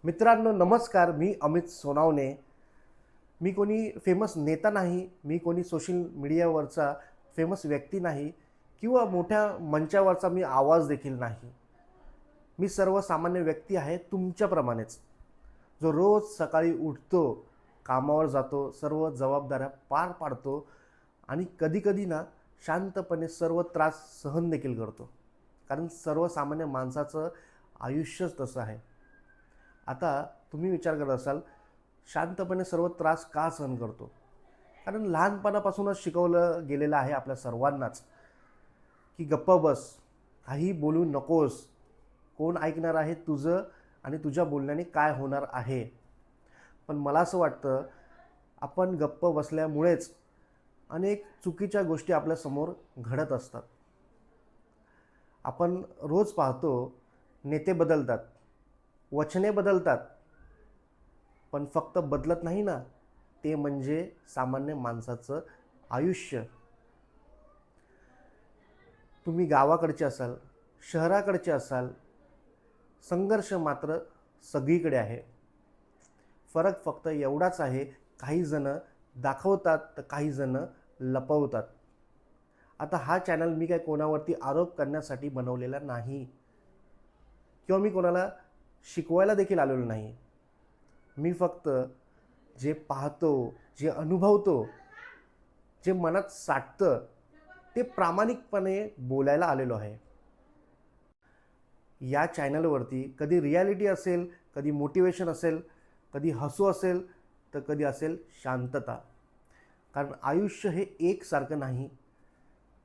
मित्रांनो नमस्कार. मी अमित सोनावणे. मी कोणी फेमस नेता नाही, मी कोणी सोशल मीडियावरचा फेमस व्यक्ती नाही किंवा मोठ्या मंचावरचा मी आवाज देखील नाही. मी सर्वसामान्य व्यक्ती आहे तुमच्याप्रमाणेच, जो रोज सकाळी उठतो, कामावर जातो, सर्व जबाबदाऱ्या पार पाडतो आणि कधीकधी ना शांतपणे सर्व त्रास सहन देखील करतो. कारण सर्वसामान्य माणसाचं आयुष्यच तसं आहे. आता तुम्ही विचार करत असाल, शांतपणे सर्व त्रास का सहन करतो? कारण लहानपणापासूनच शिकवलं गेलेलं आहे आपल्या सर्वांनाच, की गप्प बस, काही बोलू नकोस, कोण ऐकणार आहे तुझं आणि तुझ्या बोलण्याने काय होणार आहे. पण मला असं वाटतं, आपण गप्प बसल्यामुळेच अनेक चुकीच्या गोष्टी आपल्यासमोर घडत असतात. आपण रोज पाहतो, नेते बदलतात, वचने बदलतात, पण फक्त बदलत नाही ना, ते म्हणजे सामान्य माणसाचं आयुष्य. तुम्ही गावाकडचे असाल, शहराकडचे असाल, संघर्ष मात्र सगळीकडे आहे. फरक फक्त एवढाच आहे, काही जण दाखवतात तर काही जण लपवतात. आता हा चॅनल मी काय कोणावरती आरोप करण्यासाठी बनवलेला नाही किंवा मी कोणाला शिकवायला देखील आलेलो नाही. मी फक्त जे पाहतो, जे अनुभवतो, जे मनात साठतं ते प्रामाणिकपणे बोलायला आलेलो आहे. या चॅनलवरती कधी रियालिटी असेल, कधी मोटिवेशन असेल, कधी हसू असेल, तर कधी असेल शांतता. कारण आयुष्य हे एकसारखं नाही,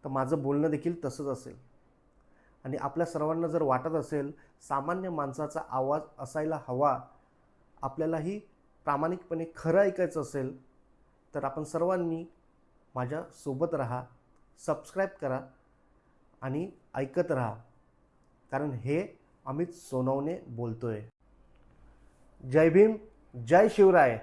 तर माझं बोलणं देखील तसंच असेल. आणि आपल्या सर्वांना जर वाटत असेल सामान्य माणसाचा आवाज असायला हवा, आपल्यालाही प्रामाणिकपणे खरं ऐकायचं असेल, तर आपण सर्वांनी माझ्यासोबत राहा, सबस्क्राईब करा आणि ऐकत राहा. कारण हे अमित सोनवणे बोलतोय. जय भीम, जय शिवराय.